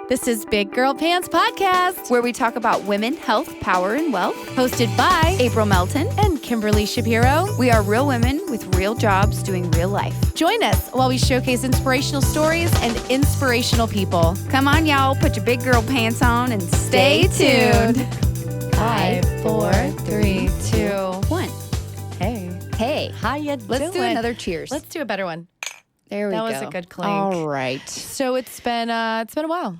This is Big Girl Pants Podcast, where we talk about women, health, power, and wealth. hosted by April Melton. and Kimberly Shapiro. We are real women with real jobs doing real life. Join us while we showcase inspirational stories and inspirational people. Come on, y'all. Put your big girl pants on and stay tuned. 5, 4, 3, 2, 1. Hey, how you doing? Let's do another cheers. Let's do a better one. There we go. That was a good clink. All right. So it's been a while.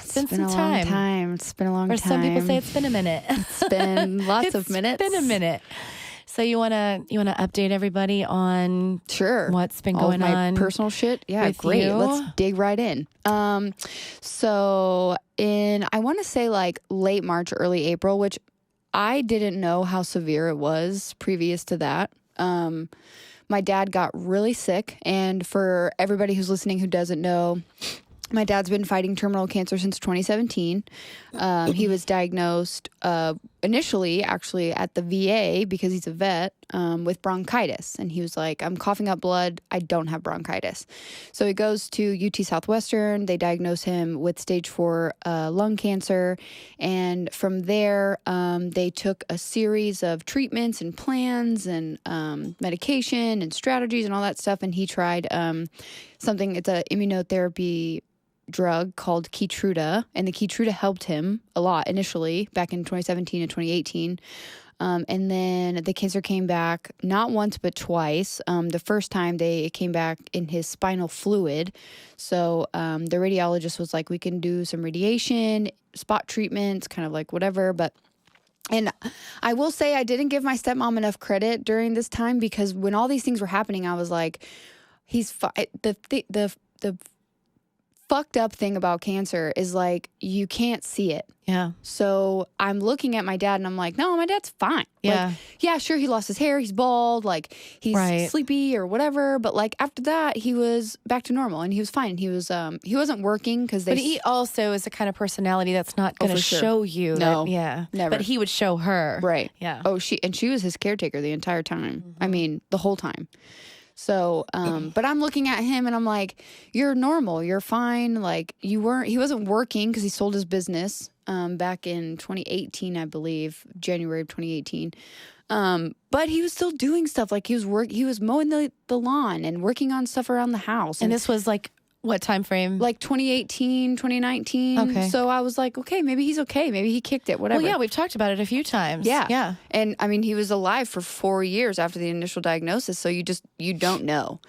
It's been some a time. long time. It's been a long Or time. some people say it's been a minute. It's been lots of minutes. It's been a minute. So you wanna update everybody on Sure. what's been All of going my on personal shit? Yeah, with great. you? Let's dig right in. So I want to say like late March, early April, which I didn't know how severe it was previous to that. My dad got really sick, and for everybody who's listening who doesn't know, my dad's been fighting terminal cancer since 2017. He was diagnosed initially, actually, at the VA because he's a vet with bronchitis. And he was like, I'm coughing up blood. I don't have bronchitis. So he goes to UT Southwestern. They diagnose him with stage 4 lung cancer. And from there, they took a series of treatments and plans and medication and strategies and all that stuff. And he tried something, it's an immunotherapy drug called Keytruda, and the Keytruda helped him a lot initially back in 2017 and 2018. And then the cancer came back not once but twice. The first time it came back in his spinal fluid. So the radiologist was like, we can do some radiation, spot treatments, kind of like whatever. And I will say I didn't give my stepmom enough credit during this time, because when all these things were happening, I was like, the fucked up thing about cancer is like you can't see it. Yeah. So I'm looking at my dad and I'm like, no, my dad's fine. Yeah. Like, yeah, sure, he lost his hair, he's bald, like he's Right. sleepy or whatever, but like after that he was back to normal and he was fine. He wasn't working because But he also is the kind of personality that's not going to for sure. show you. No, that, yeah. never. But he would show her. Right. Yeah. Oh, she was his caretaker the entire time. I mean, the whole time. So, but I'm looking at him and I'm like, you're normal. You're fine. Like he wasn't working because he sold his business, back in 2018, I believe, January of 2018. But he was still doing stuff. Like he was mowing the lawn and working on stuff around the house. And this was like what time frame? Like 2018, 2019. Okay. So I was like, okay, maybe he's okay. Maybe he kicked it, whatever. Well, yeah, we've talked about it a few times. Yeah. Yeah. And I mean, he was alive for 4 years after the initial diagnosis. So you don't know.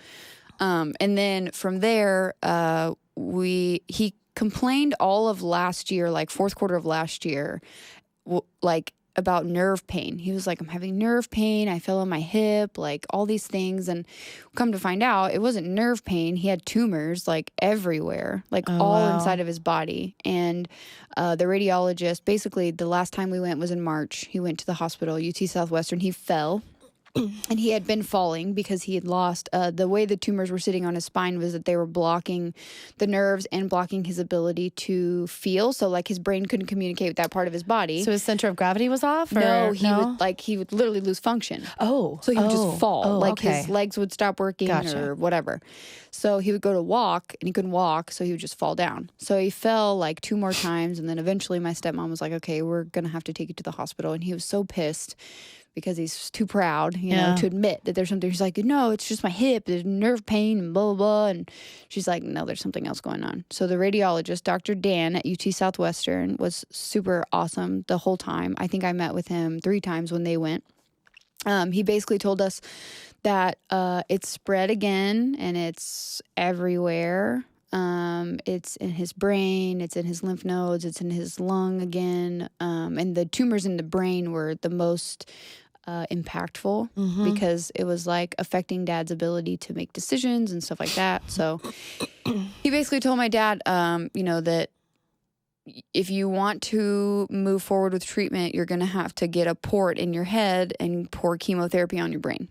And then from there, he complained all of last year, like fourth quarter of last year, like about nerve pain. He was like, I'm having nerve pain. I feel in my hip, like all these things. And come to find out, it wasn't nerve pain. He had tumors like everywhere, like all inside of his body. And the radiologist, basically the last time we went was in March. He went to the hospital, UT Southwestern. He fell. And he had been falling because he had lost, the way the tumors were sitting on his spine was that they were blocking the nerves and blocking his ability to feel. So like his brain couldn't communicate with that part of his body. So his center of gravity was off? Or? No, he would literally lose function. Oh. So he would just fall. Oh, like okay. his legs would stop working Gotcha. or whatever. So he would go to walk and he couldn't walk. So he would just fall down. So he fell like 2 more times. And then eventually my stepmom was like, okay, we're going to have to take you to the hospital. And he was so pissed, because he's too proud, you know, to admit that there's something. He's like, no, it's just my hip. There's nerve pain and blah, blah, blah. And she's like, no, there's something else going on. So the radiologist, Dr. Dan at UT Southwestern, was super awesome the whole time. I think I met with him 3 times when they went. He basically told us that it's spread again and it's everywhere. It's in his brain, it's in his lymph nodes, it's in his lung again. And the tumors in the brain were the most impactful because it was like affecting Dad's ability to make decisions and stuff like that. So he basically told my dad, that if you want to move forward with treatment, you're going to have to get a port in your head and pour chemotherapy on your brain.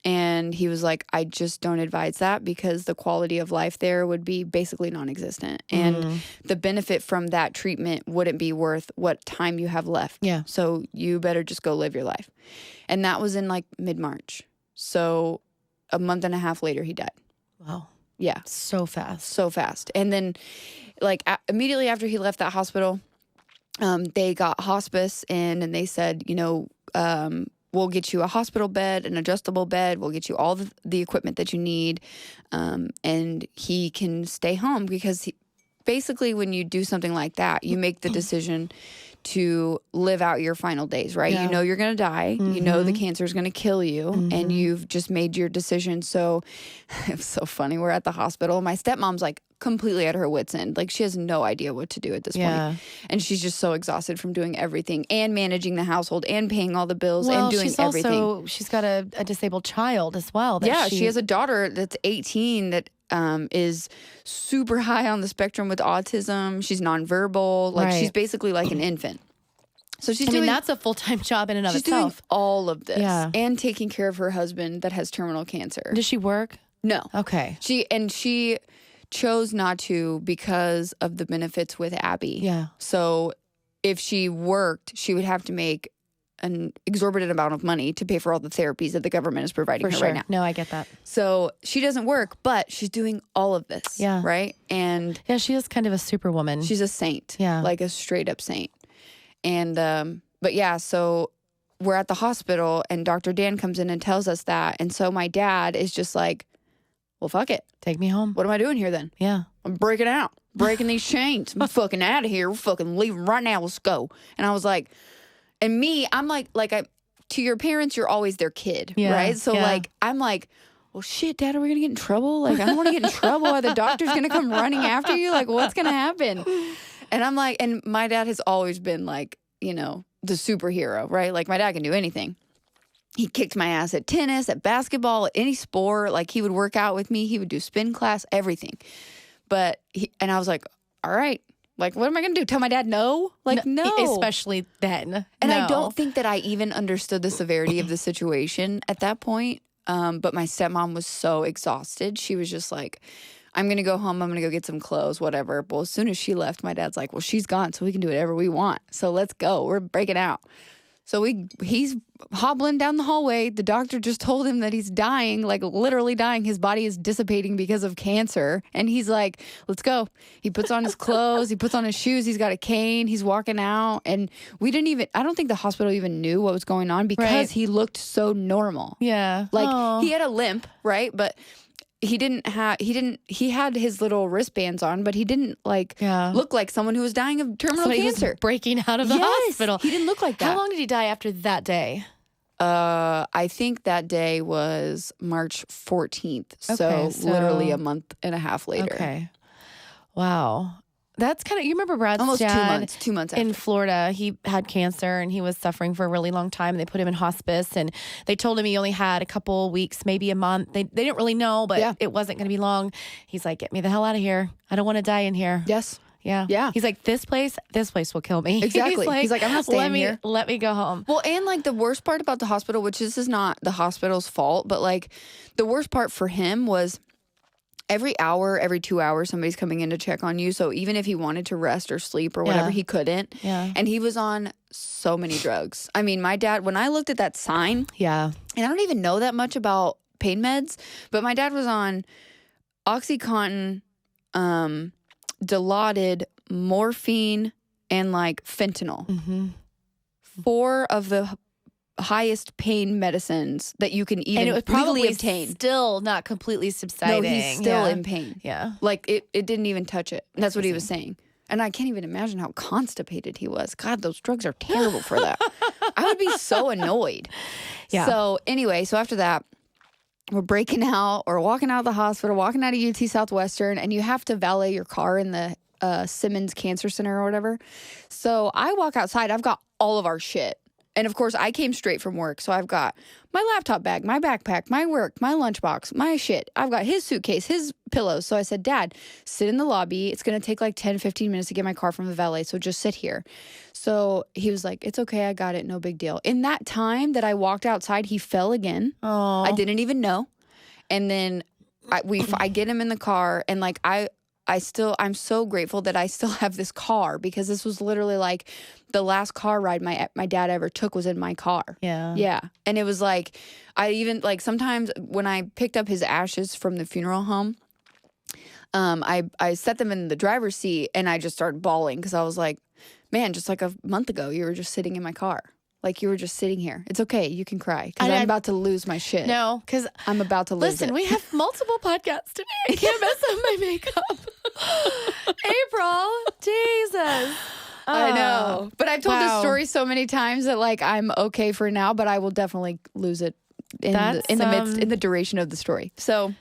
And he was like, I just don't advise that because the quality of life there would be basically non-existent. And the benefit from that treatment wouldn't be worth what time you have left. Yeah. So you better just go live your life. And that was in like mid-March. So a month and a half later, he died. Wow. Yeah. So fast. So fast. And then like immediately after he left that hospital, they got hospice in and they said, we'll get you a hospital bed, an adjustable bed. We'll get you all the equipment that you need. And he can stay home because basically when you do something like that, you make the decision to live out your final days, right? Yeah. You know you're going to die. Mm-hmm. You know the cancer is going to kill you, and you've just made your decision. So it was so funny. We're at the hospital. My stepmom's like completely at her wit's end. Like she has no idea what to do at this point. And she's just so exhausted from doing everything and managing the household and paying all the bills and doing everything. She's got a disabled child as well. She has a daughter that's 18 that is super high on the spectrum with autism. She's nonverbal. Like she's basically like an infant. So she's doing that's a full-time job in and of she's itself. doing all of this and taking care of her husband that has terminal cancer. Does she work? No. Okay. She chose not to because of the benefits with Abby. Yeah. So if she worked, she would have to make an exorbitant amount of money to pay for all the therapies that the government is providing her right now. No, I get that. So she doesn't work, but she's doing all of this. Yeah. Right? And yeah, she is kind of a superwoman. she's a saint. Yeah. Like a straight up saint. And, but yeah, so we're at the hospital and Dr. Dan comes in and tells us that. And so my dad is just like, well, fuck it. Take me home. What am I doing here then? Yeah. I'm breaking out, breaking these chains. I'm fucking out of here. We're fucking leaving right now. Let's go. And I was like, and me, I'm like to your parents, you're always their kid, right? So like, I'm like, well, shit, Dad, are we gonna get in trouble? Like, I don't want to get in trouble. Are the doctors gonna come running after you? Like, what's gonna happen? And I'm like, and my dad has always been like, the superhero, right? Like, my dad can do anything. He kicked my ass at tennis, at basketball, at any sport. Like, he would work out with me. He would do spin class, everything. But and I was like, all right. Like, what am I going to do? Tell my dad no? Like, no. Especially then. And I don't think that I even understood the severity of the situation at that point. But my stepmom was so exhausted. She was just like, I'm going to go home. I'm going to go get some clothes, whatever. Well, as soon as she left, my dad's like, well, she's gone, so we can do whatever we want. So let's go. We're breaking out. So he's hobbling down the hallway. The doctor just told him that he's dying, like literally dying. His body is dissipating because of cancer. And he's like, let's go. He puts on his clothes. He puts on his shoes. He's got a cane. He's walking out. And I don't think the hospital even knew what was going on because he looked so normal. Yeah. Like he had a limp, right? But he had his little wristbands on, but he didn't look like someone who was dying of terminal cancer. Was breaking out of the hospital. He didn't look like that. How long did he die after that day? I think that day was March 14th. So literally a month and a half later. Okay. Wow. That's kind of, you remember Brad's almost dad 2 months after. In Florida, he had cancer and he was suffering for a really long time. They put him in hospice and they told him he only had a couple weeks, maybe a month. They didn't really know, but it wasn't going to be long. He's like, get me the hell out of here. I don't want to die in here. Yes. Yeah. Yeah. He's like, this place will kill me. Exactly. He's like, I'm not staying here. Let me go home. Well, and like the worst part about the hospital, which this is not the hospital's fault, but like the worst part for him was every hour, every 2 hours, somebody's coming in to check on you. So even if he wanted to rest or sleep or whatever, he couldn't. Yeah. And he was on so many drugs. I mean, my dad, when I looked at that sign, and I don't even know that much about pain meds, but my dad was on OxyContin, Dilaudid, morphine, and like fentanyl. Mm-hmm. 4 of the highest pain medicines that you can even and it was probably legally obtain. Still not completely subsiding. No, he's still in pain. Yeah. Like it didn't even touch it. That's what he was saying. And I can't even imagine how constipated he was. God, those drugs are terrible for that. I would be so annoyed. Yeah. So anyway, so after that, we're breaking out or walking out of the hospital, walking out of UT Southwestern, and you have to valet your car in the Simmons Cancer Center or whatever. So I walk outside. I've got all of our shit. And of course, I came straight from work. So I've got my laptop bag, my backpack, my work, my lunchbox, my shit. I've got his suitcase, his pillows. So I said, Dad, sit in the lobby. It's going to take like 10, 15 minutes to get my car from the valet. So just sit here. So he was like, it's okay. I got it. No big deal. In that time that I walked outside, he fell again. Oh, I didn't even know. And then I get him in the car and like I'm so grateful that I still have this car because this was literally like the last car ride my dad ever took was in my car. Yeah. Yeah. And it was like, I even like sometimes when I picked up his ashes from the funeral home, I set them in the driver's seat and I just started bawling because I was like, man, just like a month ago, you were just sitting in my car. Like you were just sitting here. It's okay. You can cry because I'm about to lose my shit. No, because I'm about to lose it. Listen, we have multiple podcasts today. I can't mess up my makeup. April, Jesus. I know. But I've told this story so many times that like I'm okay for now, but I will definitely lose it in the duration of the story. So,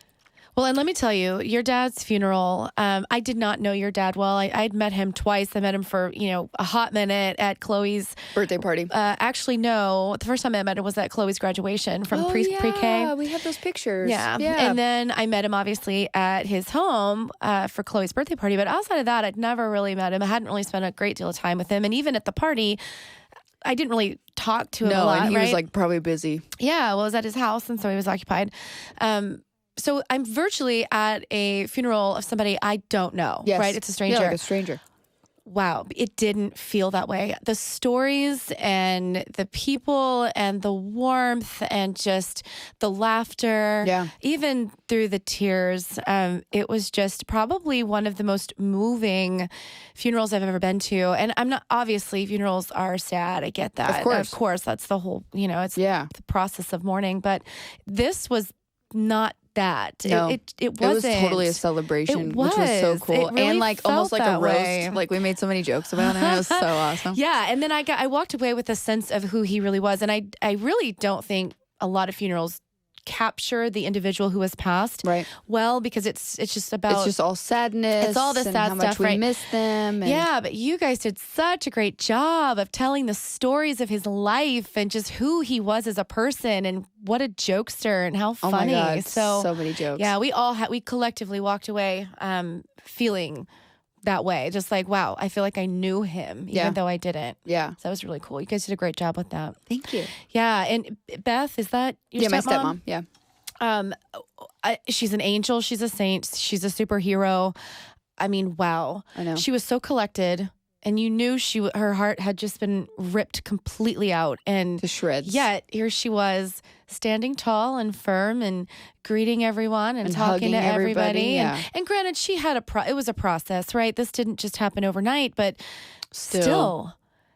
well, and let me tell you, your dad's funeral, I did not know your dad well. I'd met him twice. I met him for, a hot minute at Chloe's birthday party. Actually, no. The first time I met him was at Chloe's graduation from pre-K. Yeah, we have those pictures. Yeah. And then I met him, obviously, at his home for Chloe's birthday party. But outside of that, I'd never really met him. I hadn't really spent a great deal of time with him. And even at the party, I didn't really talk to him a lot, and he was like probably busy. Yeah, well, I was at his house, and so he was occupied. So I'm virtually at a funeral of somebody I don't know, right? It's a stranger. Yeah, like a stranger. Wow, it didn't feel that way. The stories and the people and the warmth and just the laughter, even through the tears, it was just probably one of the most moving funerals I've ever been to. And I'm not, obviously, funerals are sad. I get that. Of course, that's the whole, it's the process of mourning. But this was not that. No, it wasn't. It was totally a celebration, which was so cool. Really and like almost like a roast. Way. Like we made so many jokes about it. It was so awesome. Yeah. And then I walked away with a sense of who he really was. And I really don't think a lot of funerals capture the individual who has passed well, because it's just about, it's just all sadness. It's all the sad how much stuff, we miss them. And yeah, but you guys did such a great job of telling the stories of his life and just who he was as a person and what a jokester and how funny. Oh my God, so many jokes. Yeah, we collectively walked away feeling that way. Just like, wow, I feel like I knew him, even though I didn't. Yeah. So that was really cool. You guys did a great job with that. Thank you. Yeah. And Beth, is that your stepmom? My stepmom. Yeah. She's an angel. She's a saint. She's a superhero. I mean, wow. I know. She was so collected. And you knew her heart had just been ripped completely out and to shreds. Yet here she was standing tall and firm and greeting everyone and talking to everybody. Yeah. And granted, she had it was a process, right? This didn't just happen overnight, but still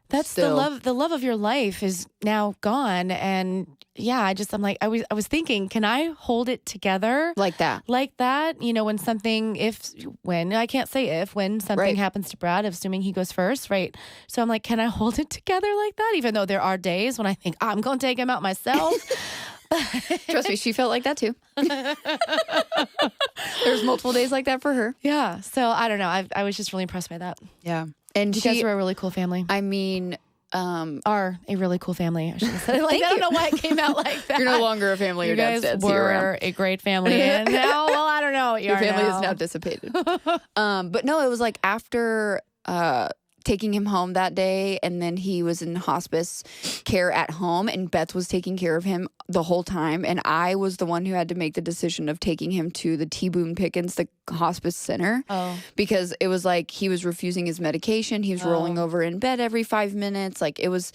that's the love of your life is now gone. And yeah, I'm like, I was thinking, can I hold it together like that? When something, when something happens to Brad, assuming he goes first, right? So I'm like, can I hold it together like that? Even though there are days when I think I'm going to take him out myself. Trust me, she felt like that too. There's multiple days like that for her. Yeah. So I don't know. I was just really impressed by that. Yeah. And you guys were a really cool family. I mean, are a really cool family. I should have said it. I don't know why it came out like that. You're no longer a family. You guys were a great family. And now, well, I don't know what your family is now dissipated. But no, it was like after taking him home that day, and then he was in hospice care at home, and Beth was taking care of him the whole time, and I was the one who had to make the decision of taking him to the T. Boone Pickens, the hospice center, because it was like he was refusing his medication. He was rolling over in bed every 5 minutes. Like it was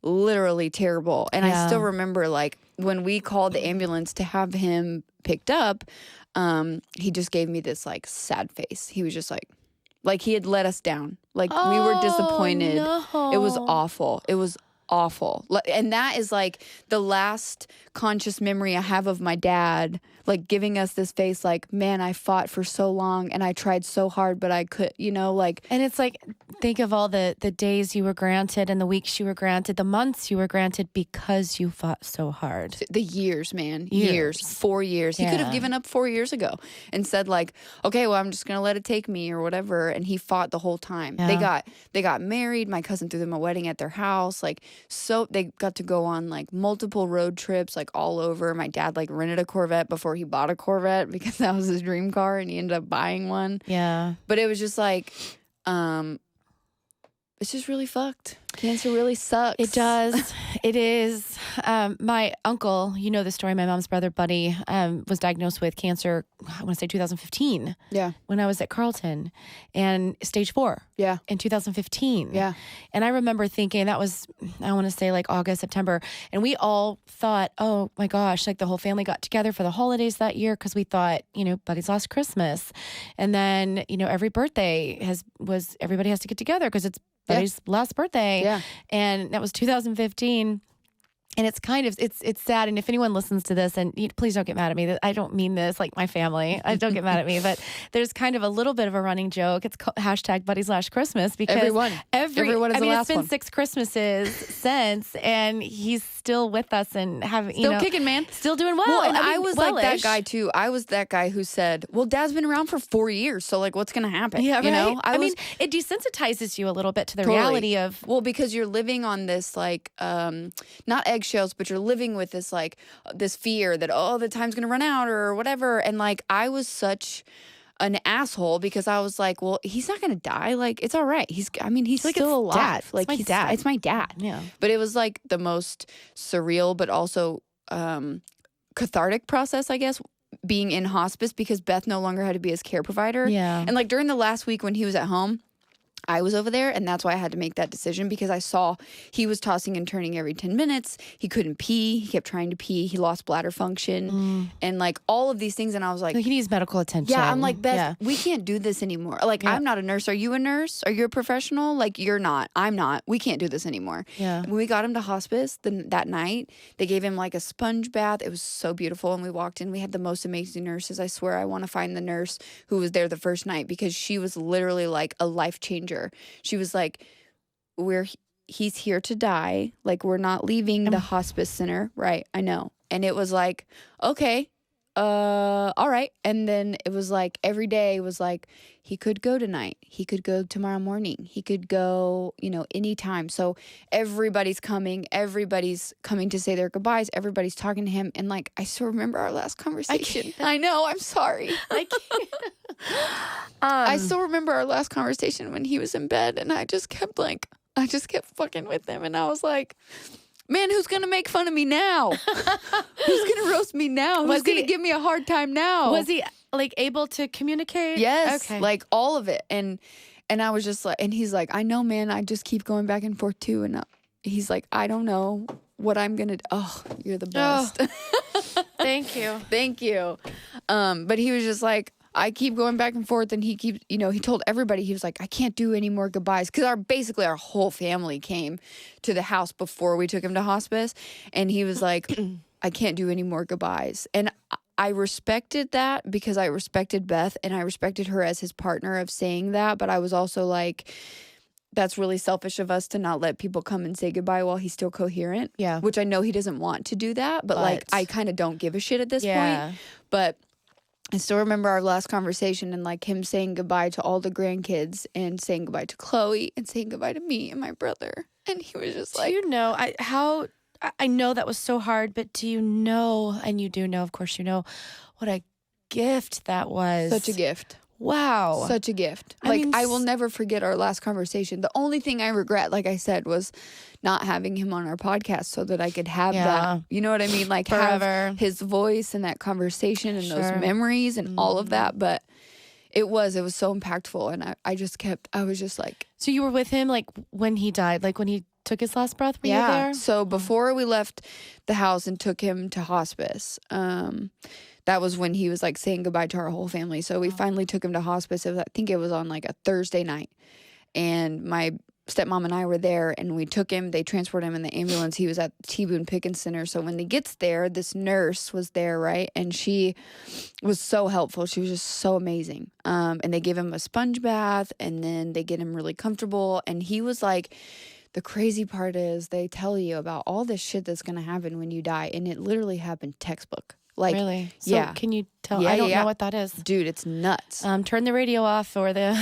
literally terrible. And I still remember like when we called the ambulance to have him picked up, he just gave me this like sad face. He was just like he had let us down. Like we were disappointed. No. It was awful. It was awful. And that is like the last conscious memory I have of my dad, like giving us this face like, man, I fought for so long and I tried so hard, but I could, like. And it's like, think of all the days you were granted and the weeks you were granted, the months you were granted because you fought so hard. The years, man. Years. 4 years. Yeah. He could have given up 4 years ago and said like, okay, well, I'm just going to let it take me or whatever. And he fought the whole time. Yeah. They got married. My cousin threw them a wedding at their house. Like, so they got to go on like multiple road trips, like all over. My dad like rented a Corvette before he bought a Corvette because that was his dream car and he ended up buying one. Yeah. But it was just like, it's just really fucked. Cancer really sucks. It does. It is. My uncle, you know the story, my mom's brother, Buddy, was diagnosed with cancer, I want to say 2015. Yeah. When I was at Carleton, and stage 4. Yeah. In 2015. Yeah. And I remember thinking that was, I want to say like August, September. And we all thought, oh my gosh, like the whole family got together for the holidays that year because we thought, Buddy's last Christmas. And then, every birthday everybody has to get together because it's Buddy's last birthday. Yeah. And that was 2015. And it's kind of, it's sad. And if anyone listens to this, and please don't get mad at me, I don't mean this like my family. Don't get mad at me, but there's kind of a little bit of a running joke. It's called #Buddy's Last Christmas because everyone is the last it's been one. 6 Christmases since, and he's still with us and still kicking, man. Still doing well. Well, and I was like that guy too. I was that guy who said, well, Dad's been around for 4 years. So like, what's going to happen? Yeah, right. You know, I mean, it desensitizes you a little bit to the reality of, well, because you're living on this like, not eggshells, but you're living with this like this fear that the time's gonna run out or whatever. And like I was such an asshole because I was like, well, he's not gonna die. Like it's all right. He's like, still alive. Dad. Like it's my dad. It's my dad. Yeah. But it was like the most surreal, but also cathartic process, I guess, being in hospice because Beth no longer had to be his care provider. Yeah. And like during the last week when he was at home, I was over there, and that's why I had to make that decision because I saw he was tossing and turning every 10 minutes. He couldn't pee. He kept trying to pee. He lost bladder function and like all of these things. And I was like, he needs medical attention. yeah, I'm like, Beth, we can't do this anymore. Like, I'm not a nurse. Are you a nurse? Are you a professional? Like, you're not. I'm not. We can't do this anymore. Yeah. When we got him to hospice that night, they gave him like a sponge bath. It was so beautiful. And we walked in. We had the most amazing nurses. I swear I want to find the nurse who was there the first night because she was literally like a life changer. She was like, he's here to die. Like, we're not leaving the hospice center. Right. I know. And it was like, okay, all right. And then it was like every day was like, he could go tonight. He could go tomorrow morning. He could go, anytime. So everybody's coming to say their goodbyes. Everybody's talking to him. And like, I still remember our last conversation. I know. I'm sorry. I can't. I still remember our last conversation when he was in bed and I just kept fucking with him. And I was like, man, who's going to make fun of me now? Who's going to roast me now? Who's going to give me a hard time now? Was he like able to communicate? Yes. Okay. Like all of it. And I was just like, and he's like, I know, man, I just keep going back and forth too. And he's like, I don't know what I'm going to do. Oh, you're the best. Oh, thank you. Thank you. But he was just like, I keep going back and forth, and he keeps, he told everybody, he was like, I can't do any more goodbyes. Because basically our whole family came to the house before we took him to hospice. And he was like, I can't do any more goodbyes. And I respected that because I respected Beth and I respected her as his partner of saying that. But I was also like, that's really selfish of us to not let people come and say goodbye while he's still coherent. Yeah. Which I know he doesn't want to do that. But like, I kind of don't give a shit at this point. But I still remember our last conversation and like him saying goodbye to all the grandkids and saying goodbye to Chloe and saying goodbye to me and my brother. And he was just like, I know that was so hard, but do you know, and you do know, of course you know, what a gift that was. Such a gift. Wow. Such a gift. I will never forget our last conversation. The only thing I regret, like I said, was not having him on our podcast so that I could have that. You know what I mean? Like forever. Have his voice and that conversation and those memories and all of that. But it was so impactful. And I was just like. So you were with him like when he died, like when he took his last breath? Were you there? So before we left the house and took him to hospice, that was when he was like saying goodbye to our whole family. So we finally took him to hospice. I think it was on like a Thursday night. And my stepmom and I were there and we took him. They transported him in the ambulance. He was at T. Boone Pickens Center. So when he gets there, this nurse was there, right? And she was so helpful. She was just so amazing. And they give him a sponge bath and then they get him really comfortable. And he was like, the crazy part is they tell you about all this shit that's going to happen when you die. And it literally happened textbook. Like, really? So can you tell? I don't know what that is. Dude, it's nuts. Turn the radio off or the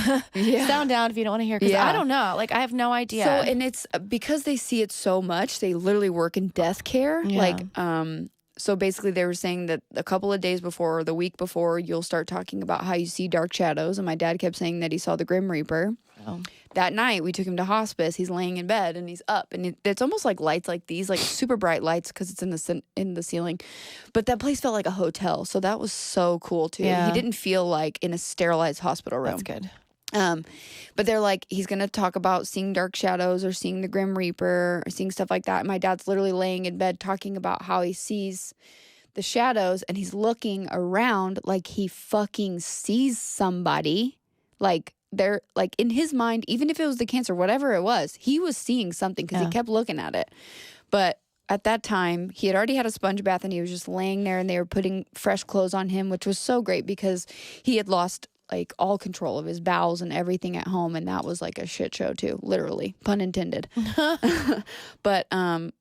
sound down if you don't want to hear. Because I don't know. Like, I have no idea. So, and it's because they see it so much, they literally work in death care. Yeah. Like, so basically they were saying that a couple of days before or the week before, you'll start talking about how you see dark shadows. And my dad kept saying that he saw the Grim Reaper. Oh. that night we took him to hospice. He's laying in bed and he's up, and it's almost like lights like these, like super bright lights because it's in the ceiling. But that place felt like a hotel, so that was so cool too. Yeah. He didn't feel like in a sterilized hospital room. That's good. But they're like, he's going to talk about seeing dark shadows or seeing the Grim Reaper or seeing stuff like that. And my dad's literally laying in bed talking about how he sees the shadows and he's looking around like he fucking sees somebody. Like they're like in his mind, even if it was the cancer, whatever it was, he was seeing something because he kept looking at it. But at that time, he had already had a sponge bath and he was just laying there and they were putting fresh clothes on him, which was so great because he had lost like all control of his bowels and everything at home, and that was like a shit show too, literally, pun intended. But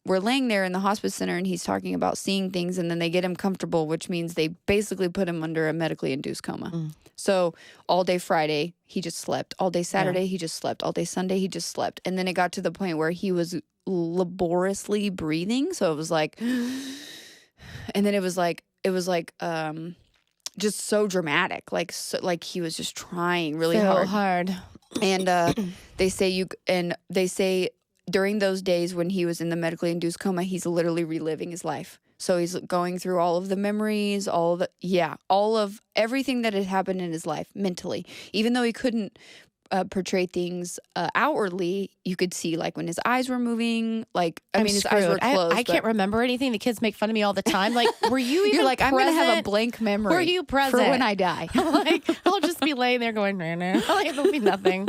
we're laying there in the hospice center and he's talking about seeing things, and then they get him comfortable, which means they basically put him under a medically induced coma. So all day Friday he just slept, all day Saturday he just slept, all day Sunday he just slept, and then it got to the point where he was laboriously breathing, so it was like and then it was like just so dramatic, like he was just trying really hard. And they say during those days when he was in the medically induced coma, he's literally reliving his life. So he's going through all of the memories, all of everything that had happened in his life mentally, even though he couldn't portray things outwardly. You could see like when his eyes were moving, like his eyes were closed. I can't remember anything. The kids make fun of me all the time. Like, were you even You're like, present? I'm gonna have a blank memory. Were you present for when I die? Like, I'll just be laying there going, nah, nah. Like, there'll be nothing.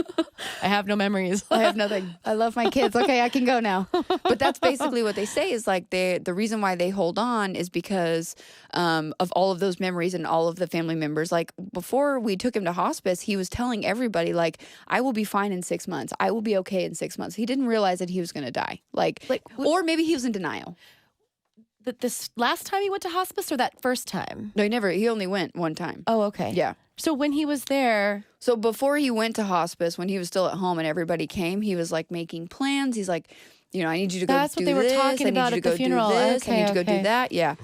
I have no memories. I have nothing. I love my kids. Okay, I can go now. But that's basically what they say is like the reason why they hold on is because of all of those memories and all of the family members. Like before we took him to hospice, he was telling everybody like, I will be fine in 6 months. I will be okay in 6 months. He didn't realize that he was going to die. Like, or maybe he was in denial. This last time he went to hospice or that first time? No, he only went one time. Oh, okay. Yeah. So when he was there. So before he went to hospice, when he was still at home and everybody came, he was like making plans. He's like, I need you to go do this. That's what they were talking about at the funeral. I need you to go do that. Yeah.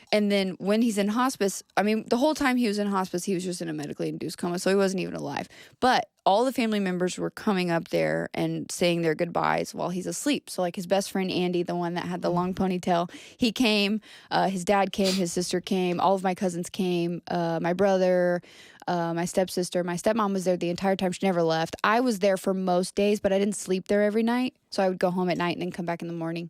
And then when he's in hospice, the whole time he was in hospice, he was just in a medically induced coma, so he wasn't even alive. But all the family members were coming up there and saying their goodbyes while he's asleep. So like his best friend, Andy, the one that had the long ponytail, he came, his dad came, his sister came, all of my cousins came, my brother, my stepsister, my stepmom was there the entire time. She never left. I was there for most days, but I didn't sleep there every night. So I would go home at night and then come back in the morning.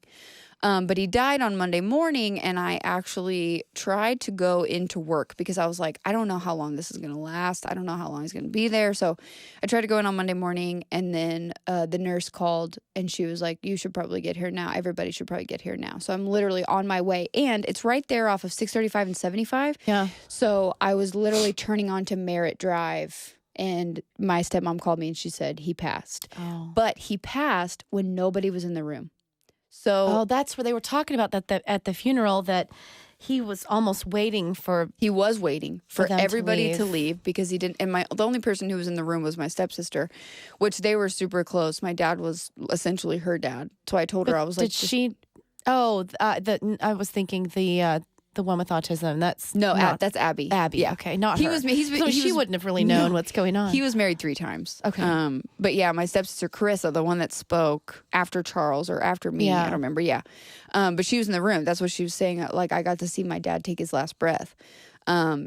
But he died on Monday morning, and I actually tried to go into work because I was like, I don't know how long this is going to last. I don't know how long he's going to be there. So I tried to go in on Monday morning, and then the nurse called, and she was like, you should probably get here now. Everybody should probably get here now. So I'm literally on my way, and it's right there off of 635 and 75. Yeah. So I was literally turning onto Merritt Drive, and my stepmom called me, and she said he passed. Oh. But he passed when nobody was in the room. So that's where they were talking about that at the funeral, that he was almost waiting for. He was waiting for them everybody to to leave because he didn't. And the only person who was in the room was my stepsister, which they were super close. My dad was essentially her dad. So I told her, I was like, did she? Oh, I was thinking the one with autism. That's that's Abby. Abby. Yeah. Okay, not he her. Was. She wouldn't have really known what's going on. He was married 3 times. Okay. But yeah, my stepsister Carissa, the one that spoke after Charles or after me, I don't remember. Yeah. But she was in the room. That's what she was saying. Like I got to see my dad take his last breath.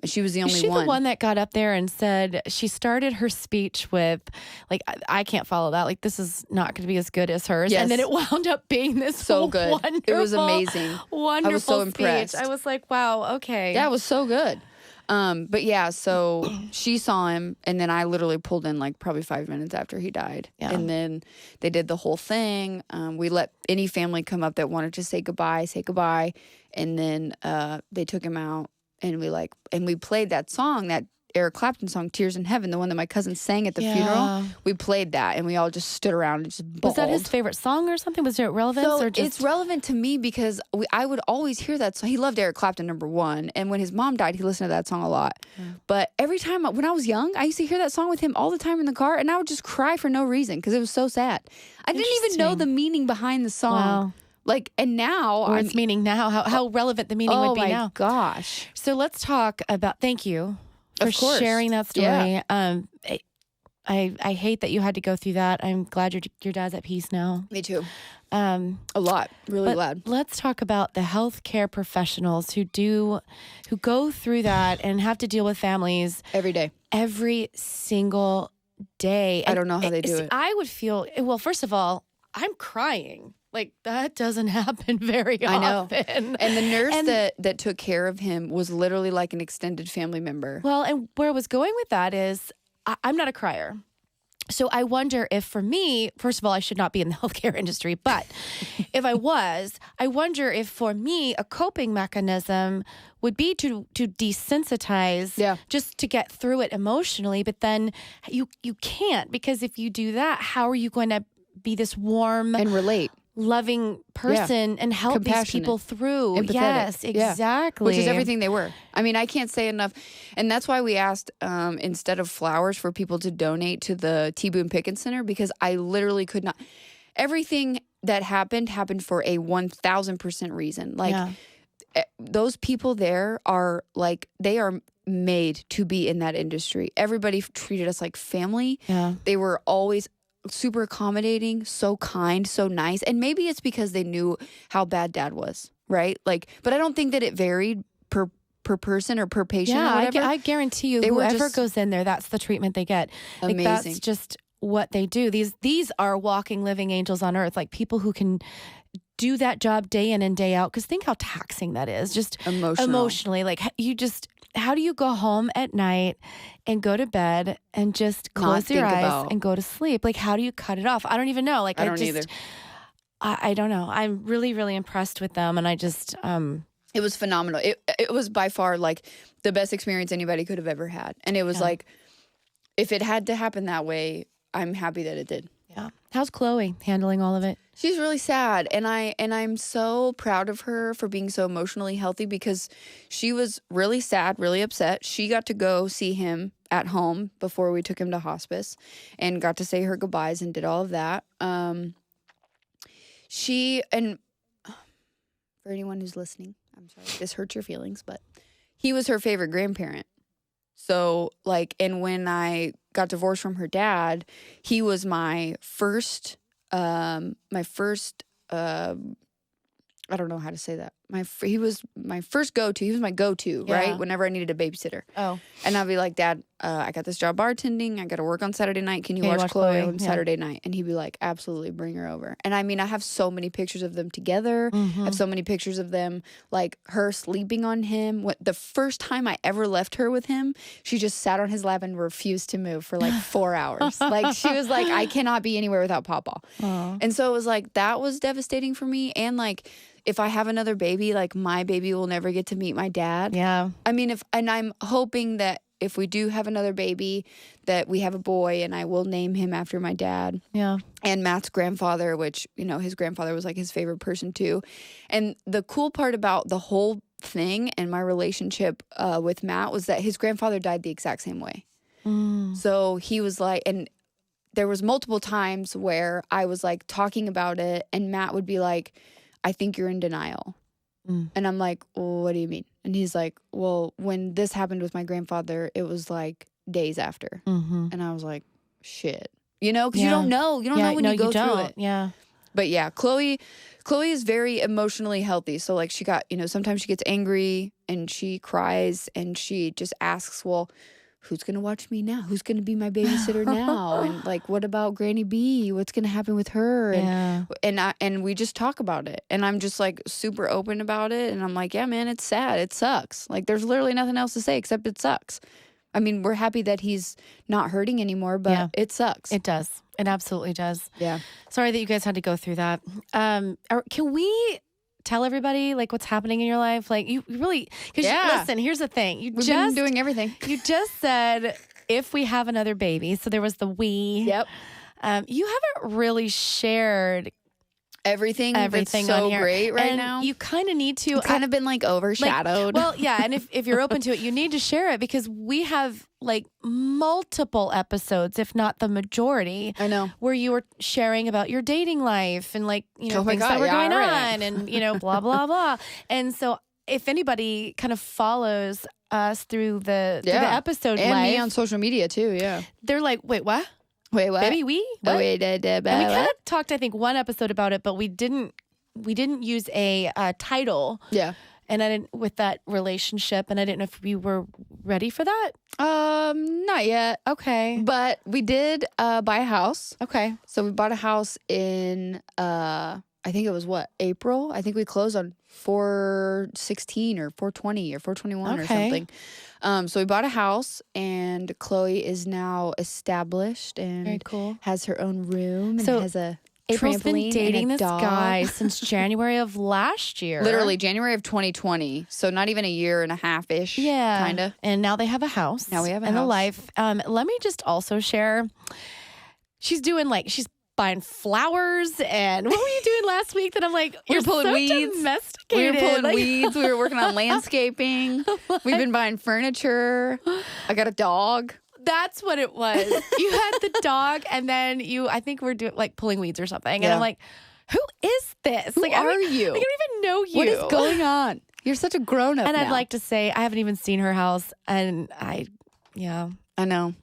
She was the only one. Is she the one that got up there and said, she started her speech with, like, I can't follow that. Like, this is not going to be as good as hers. Yes. And then it wound up being this so good. It was amazing. Wonderful I was so speech. impressed. I was like, wow, okay. That was so good. But yeah, so she saw him, and then I literally pulled in like probably 5 minutes after he died. Yeah. And then they did the whole thing. We let any family come up that wanted to say goodbye. And then they took him out. And we played that song, that Eric Clapton song, Tears in Heaven, the one that my cousin sang at the funeral. We played that, and we all just stood around and just bawled. Was that his favorite song or something? Was there relevance? So or just... it's relevant to me because I would always hear that song. He loved Eric Clapton, number one. And when his mom died, he listened to that song a lot. But every time, when I was young, I used to hear that song with him all the time in the car, and I would just cry for no reason because it was so sad. I didn't even know the meaning behind the song. Wow. Like, and now or its meaning now, how relevant the meaning would be now. Oh my gosh. So let's talk about, thank you for Of course. sharing that story. Yeah. I hate that you had to go through that. I'm glad your dad's at peace now. Me too. A lot. Really glad. Let's talk about the healthcare professionals who go through that and have to deal with families every single day. I don't know how they do it. I would feel, well, first of all, I'm crying. Like, that doesn't happen very often. I know. And the nurse that took care of him was literally like an extended family member. Well, and where I was going with that is I'm not a crier. So I wonder if for me, first of all, I should not be in the healthcare industry, but if I was, I wonder if for me, a coping mechanism would be to desensitize, just to get through it emotionally. But then you can't, because if you do that, how are you going to be this warm and relate, loving person and help these people through? Empathetic. Yes, exactly. Which is everything they were. I mean, I can't say enough. And that's why we asked, instead of flowers, for people to donate to the T. Boone Pickens Center, because I literally could not. Everything that happened for a 1,000% reason. Like, those people there are like, they are made to be in that industry. Everybody treated us like family. Yeah. They were always super accommodating, so kind, so nice. And maybe it's because they knew how bad Dad was, right? Like, but I don't think that it varied per person or per patient or whatever. I guarantee you, whoever goes in there, that's the treatment they get. Amazing. Like, that's just what they do. These are walking, living angels on earth, like people who can do that job day in and day out. Because think how taxing that is, just emotionally. Like, how do you go home at night and go to bed and just close your eyes and go to sleep? Like, how do you cut it off? I don't even know. Like, I don't either. I don't know. I'm really, really impressed with them. And I just, it was phenomenal. It was by far like the best experience anybody could have ever had. And it was like, if it had to happen that way, I'm happy that it did. Yeah. How's Chloe handling all of it? She's really sad, and I'm so proud of her for being so emotionally healthy, because she was really sad, really upset. She got to go see him at home before we took him to hospice, and got to say her goodbyes and did all of that. She, and for anyone who's listening, I'm sorry if this hurts your feelings, but he was her favorite grandparent. So, like, and when I got divorced from her dad, he was my first, I don't know how to say that. He was my first go-to. He was my go-to, right? Whenever I needed a babysitter. Oh. And I'd be like, Dad, I got this job bartending. I got to work on Saturday night. Can you watch Chloe on Saturday night? And he'd be like, absolutely, bring her over. And I mean, I have so many pictures of them together. I have so many pictures of them, like her sleeping on him. The first time I ever left her with him, she just sat on his lap and refused to move for like 4 hours. Like, she was like, I cannot be anywhere without Papa. Aww. And so it was like, that was devastating for me. And like, if I have another baby, like, my baby will never get to meet my dad. Yeah. I mean, and I'm hoping that if we do have another baby, that we have a boy, and I will name him after my dad. Yeah. And Matt's grandfather, which, you know, his grandfather was like his favorite person too. And the cool part about the whole thing and my relationship with Matt was that his grandfather died the exact same way. So he was like, and there was multiple times where I was like talking about it, and Matt would be like, I think you're in denial. And I'm like, well, what do you mean? And he's like, well, when this happened with my grandfather, it was like days after. And I was like, shit. You know, because you don't know. You don't know when you go through it. Yeah. But yeah, Chloe is very emotionally healthy. So like, she got, you know, sometimes she gets angry and she cries and she just asks, well, who's going to watch me now? Who's going to be my babysitter now? And like, what about Granny B? What's going to happen with her? And we just talk about it. And I'm just like super open about it. And I'm like, yeah, man, it's sad. It sucks. Like, there's literally nothing else to say except it sucks. I mean, we're happy that he's not hurting anymore, but it sucks. It does. It absolutely does. Yeah. Sorry that you guys had to go through that. Can we tell everybody like what's happening in your life? Like, you really, because listen, here's the thing. We've been doing everything. You just said, if we have another baby. So there was the we. Yep. You haven't really shared everything that's so great right now. You kind of need to. It's kind of been like overshadowed. Well, yeah. And if you're open to it, you need to share it, because we have like multiple episodes, if not the majority. I know. Where you were sharing about your dating life and like, you know, things that were going on and, you know, blah, blah, blah. And so if anybody kind of follows us through the episode and live, me on social media too. Yeah, they're like, wait, what? Wait, what? Baby, we? What? Wait, and we kind of talked, I think, one episode about it, but we didn't use a title. Yeah. And I didn't with that relationship, and I didn't know if we were ready for that. Not yet. Okay. But we did buy a house. Okay. So we bought a house in I think it was April. I think we closed on 4/16 or 4/20 or 4/21 or something. So we bought a house, and Chloe is now established and very cool. Has her own room and has a April's trampoline been dating and a this dog. guy since January of last year. Literally January of 2020. So not even a year and a half-ish. Yeah. Kind of. And now they have a house. Now we have a and house. a life. Let me just also share. She's buying flowers, and what were you doing last week that I'm like, We were you're pulling so weeds. domesticated. We were pulling weeds. We were working on landscaping. We've been buying furniture. I got a dog. That's what it was. You had the dog, and then I think we're doing like pulling weeds or something. And I'm like, who is this? Who like, are I you? don't even know you. What is going on? You're such a grown-up And now. I'd like to say I haven't even seen her house, and I know.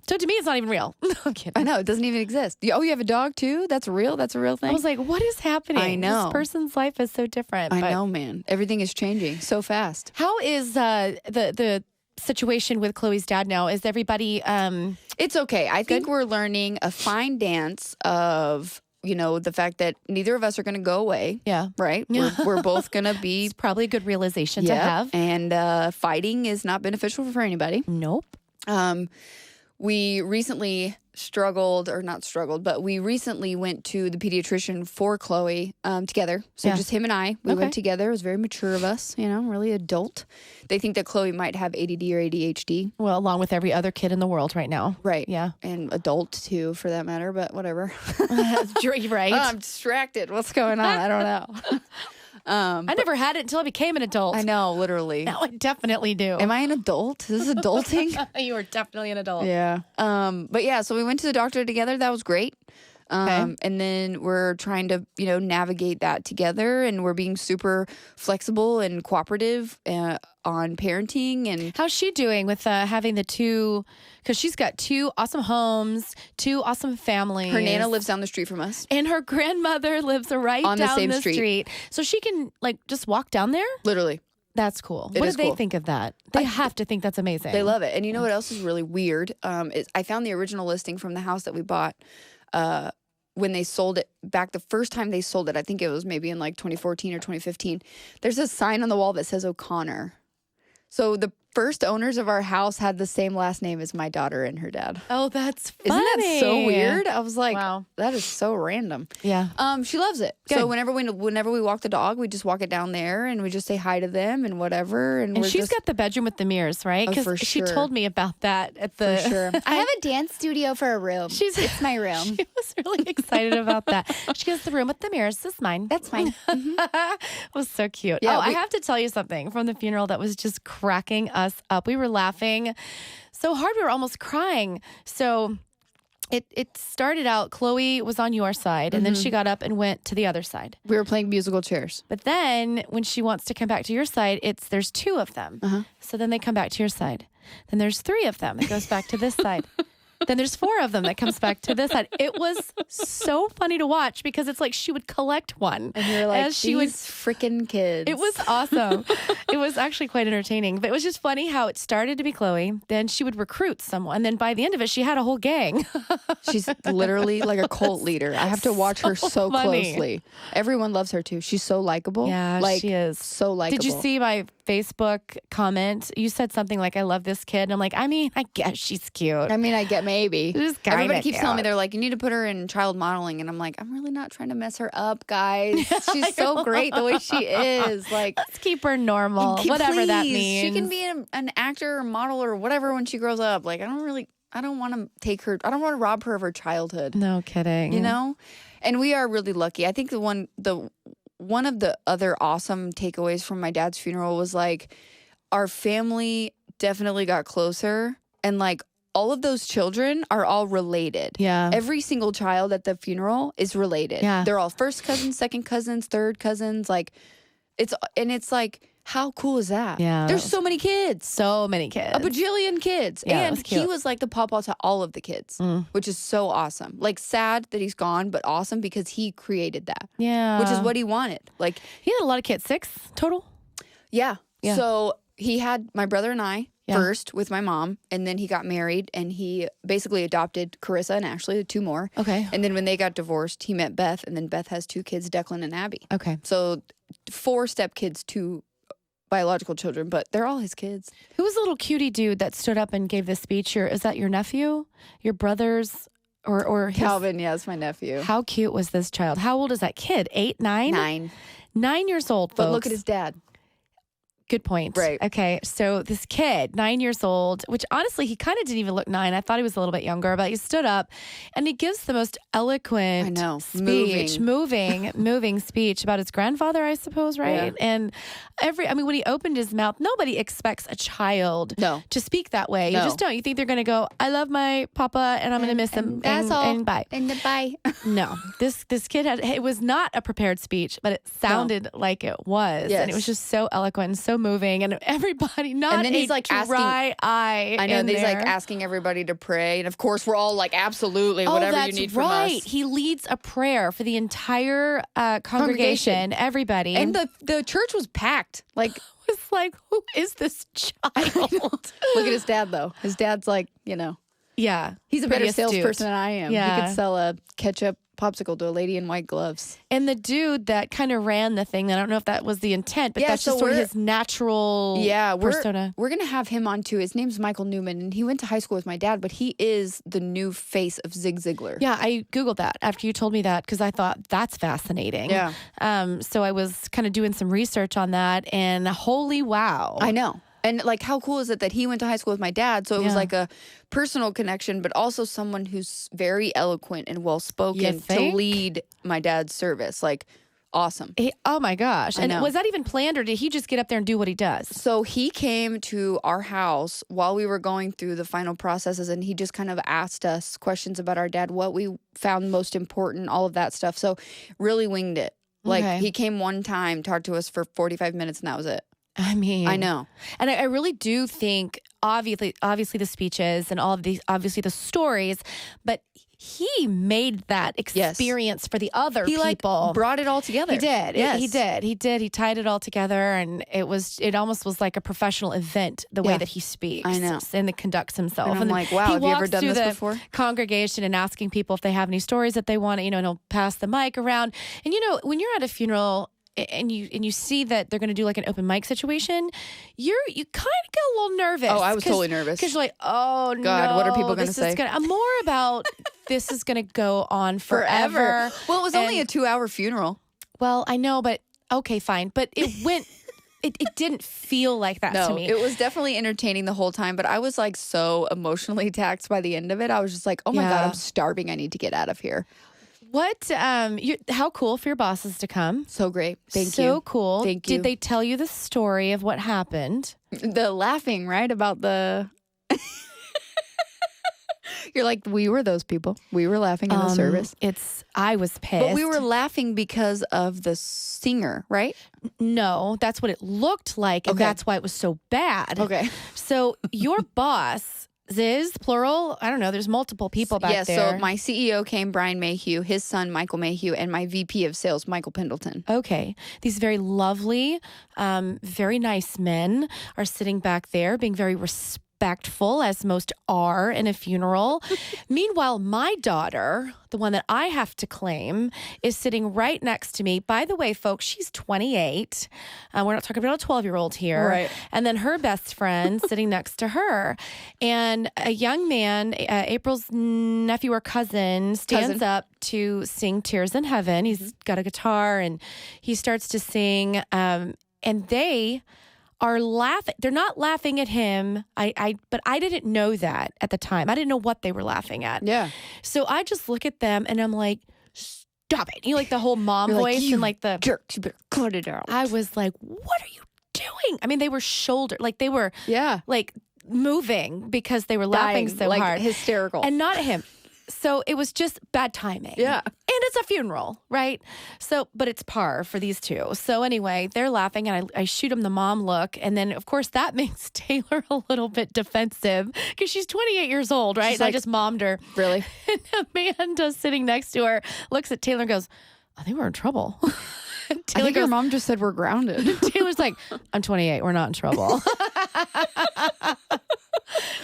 So to me, it's not even real. No, I'm kidding. I know. It doesn't even exist. Oh, you have a dog too? That's real? That's a real thing? I was like, what is happening? I know. This person's life is so different. I know, man. Everything is changing so fast. How is the situation with Chloe's dad now? Is everybody It's okay. I think we're learning a fine dance of, the fact that neither of us are going to go away. Yeah. Right? We're both going to be... It's probably a good realization to have. And fighting is not beneficial for anybody. Nope. We recently but we recently went to the pediatrician for Chloe together. So just him and I, we went together. It was very mature of us, really adult. They think that Chloe might have ADD or ADHD. Well, along with every other kid in the world right now. Right. Yeah. And adult too, for that matter, but whatever. Right. Oh, I'm distracted. What's going on? I don't know. I never had it until I became an adult. I know, literally. Now I definitely do. Am I an adult? Is this adulting? You are definitely an adult. Yeah. But yeah, so we went to the doctor together. That was great. Okay. And then we're trying to, navigate that together, and we're being super flexible and cooperative on parenting. And how's she doing with having the two? Because she's got two awesome homes, two awesome families. Her Nana lives down the street from us. And her grandmother lives right on down the same the street. So she can just walk down there? Literally. That's cool. It What is do they cool. think of that? They have to think that's amazing. They love it. And you know what else is really weird? I found the original listing from the house that we bought when they sold it back the first time they sold it. I think it was maybe in 2014 or 2015. There's a sign on the wall that says O'Connor. So the first owners of our house had the same last name as my daughter and her dad. Oh, that's funny. Isn't that so weird? I was like, wow. That is so random. Yeah. She loves it. Good. So whenever we walk the dog, we just walk it down there and we just say hi to them and whatever. And she's got the bedroom with the mirrors, right? Oh, for she sure. told me about that at the. For sure. I have a dance studio for a room. It's my room. She was really excited about that. She goes, the room with the mirrors is mine. That's mine. It was so cute. Yeah, I have to tell you something from the funeral that was just cracking us up. We were laughing so hard we were almost crying. So it started out, Chloe was on your side, and then she got up and went to the other side. We were playing musical chairs. But then when she wants to come back to your side, there's two of them. So then they come back to your side. Then there's three of them. It goes back to this side. Then there's four of them that comes back to this side. It was so funny to watch because it's like she would collect one. And you're like, as she would freaking kids. It was awesome. It was actually quite entertaining. But it was just funny how it started to be Chloe. Then she would recruit someone. And then by the end of it, she had a whole gang. She's literally like a cult leader. I have to watch her so funny. closely. Everyone loves her too. She's so likable. Yeah, she is. So likable. Did you see my Facebook comment? You said something like, I love this kid. And I'm like, I guess she's cute. I get maybe. Everybody keeps telling me, they're like, you need to put her in child modeling. And I'm like, I'm really not trying to mess her up, guys. She's so great the way she is. Like, let's keep her normal, whatever that means. She can be an actor or model or whatever when she grows up. Like, I don't want to take her. I don't want to rob her of her childhood. No kidding. And we are really lucky. I think one of the other awesome takeaways from my dad's funeral was like, our family definitely got closer, and like, all of those children are all related. Yeah. Every single child at the funeral is related. Yeah. They're all first cousins, second cousins, third cousins. Like, it's like How cool is that? Yeah, There's so many kids. So many kids. A bajillion kids. Yeah, that and was cute. he was like the pawpaw to all of the kids, which is so awesome. Like sad that he's gone, but awesome because he created that. Yeah. Which is what he wanted. Like he had a lot of kids, 6 total? Yeah. Yeah. So he had my brother and I first with my mom, and then he got married and he basically adopted Carissa and Ashley, 2 more. Okay. And then when they got divorced, he met Beth, and then Beth has 2 kids, Declan and Abby. Okay. So 4 stepkids, 2 biological children, but they're all his kids. Who was the little cutie dude that stood up and gave this speech? Is that your nephew? Your brother's? Or his? Calvin, it's my nephew. How cute was this child? How old is that kid? 8, 9? 9. 9 years old, folks. But look at his dad. Good point. Right. Okay. So this kid, 9 years old, which honestly, he kind of didn't even look 9. I thought he was a little bit younger, but he stood up and he gives the most eloquent speech, moving speech about his grandfather, I suppose, right? Yeah. And when he opened his mouth, nobody expects a child to speak that way. You just don't. You think they're going to go, I love my papa and I'm going to miss him. That's all. And bye. And bye. No, this kid it was not a prepared speech, but it sounded like it was. Yes. And it was just so eloquent and so moving, and everybody and then he's like dry eye. I know. And he's like asking everybody to pray, and of course we're all like, absolutely, whatever you need from us. He leads a prayer for the entire congregation, everybody, and the church was packed. Like, was like, who is this child? Look at his dad though. His dad's like, yeah, he's a better salesperson than I am. Yeah. He could sell a ketchup popsicle to a lady in white gloves. And the dude that kind of ran the thing, I don't know if that was the intent, but that's just sort of his natural persona. We're going to have him on too. His name's Michael Newman, and he went to high school with my dad, but he is the new face of Zig Ziglar. Yeah, I Googled that after you told me that because I thought that's fascinating. Yeah. So I was kind of doing some research on that, and holy wow. I know. And like, how cool is it that he went to high school with my dad? So it was like a personal connection, but also someone who's very eloquent and well-spoken to lead my dad's service. Like, awesome. Oh my gosh. And was that even planned, or did he just get up there and do what he does? So he came to our house while we were going through the final processes, and he just kind of asked us questions about our dad, what we found most important, all of that stuff. So really winged it. Like, he came one time, talked to us for 45 minutes, and that was it. I mean, I know. And I really do think, obviously the speeches and all of these, obviously the stories, but he made that experience for the other people. Like, brought it all together. He did. Yes. He did. He tied it all together, and it almost was like a professional event, the way that he speaks. I know. And conducts himself. And I'm like, wow, have you ever done this before? Congregation and asking people if they have any stories that they want to, and he'll pass the mic around. And when you're at a funeral, and you see that they're going to do like an open mic situation, you kind of get a little nervous. Oh, I was totally nervous. Because you're like, oh, God, no, what are people going to say? I'm more about this is going to go on forever. Well, it was only a 2-hour funeral. Well, I know, but okay, fine. But it went... It didn't feel like that to me. It was definitely entertaining the whole time, but I was like so emotionally taxed by the end of it. I was just like, oh my God, I'm starving. I need to get out of here. How cool for your bosses to come. So great. Thank you. So cool. Thank you. Did they tell you the story of what happened? The laughing, right? About the... You're like, we were those people. We were laughing in the service. I was pissed. But we were laughing because of the singer, right? No, that's what it looked like. And that's why it was so bad. Okay. So your boss... Ziz, plural? I don't know. There's multiple people back there. Yeah, so my CEO came, Brian Mayhew, his son, Michael Mayhew, and my VP of sales, Michael Pendleton. Okay. These very lovely, very nice men are sitting back there being very respectful, as most are in a funeral. Meanwhile, my daughter, the one that I have to claim, is sitting right next to me. By the way, folks, she's 28. We're not talking about a 12-year-old here. Right. And then her best friend sitting next to her. And a young man, April's nephew or cousin, stands up to sing Tears in Heaven. He's got a guitar and he starts to sing. And they are laughing. They're not laughing at him. But I didn't know that at the time. I didn't know what they were laughing at. Yeah. So I just look at them and I'm like, stop it. Like the whole mom voice and like the jerks, you better cut it out. I was like, what are you doing? I mean, they were they were like moving because they were laughing so like hard. Hysterical. And not at him. So it was just bad timing. Yeah. it's a funeral, right? So, but it's par for these two. So anyway, they're laughing and I shoot them the mom look. And then, of course, that makes Taylor a little bit defensive because she's 28 years old, right? She's And I like, just mommed her. Really? And Amanda sitting next to her looks at Taylor and goes, I think we're in trouble. And I Taylor think your goes, mom just said we're grounded. Taylor's like, I'm 28. We're not in trouble.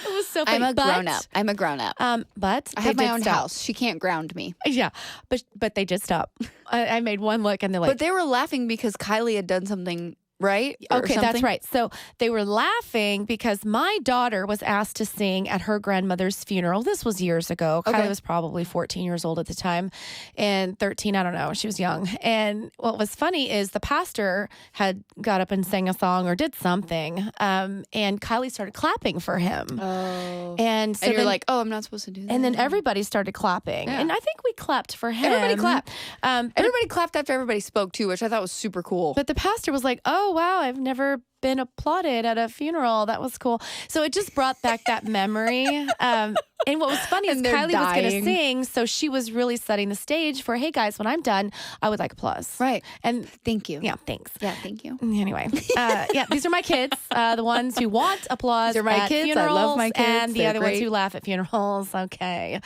It was so funny. I'm a grown up. But I have they my did own stop. house. She can't ground me. Yeah, but they did stop. I made one look and they're like, But they were laughing because Kylie had done something right. Or okay, that's something. right. So they were laughing because my daughter was asked to sing at her grandmother's funeral. This was years ago. Okay. Kylie was probably 14 years old at the time and 13. I don't know. She was young. And what was funny is the pastor had got up and sang a song or did something. And Kylie started clapping for him. Oh. And so And you're then- like, oh, I'm not supposed to do that. and then everybody started clapping. Yeah. And I think we clapped for him. Everybody clapped. But Everybody clapped after everybody spoke too, which I thought was super cool. But the pastor was like, oh, wow, I've never been applauded at a funeral. That was cool. So it just brought back that memory. And what was funny is And they're Kylie was going to dying. sing. So she was really setting the stage for, hey, guys, when I'm done, I would like applause. Right. And Thank you. yeah, thanks. Yeah, thank you. Anyway, yeah, these are my kids, the ones who want applause These are my at kids. I funerals, love my kids. and the They're other ones great. who laugh at funerals. Okay.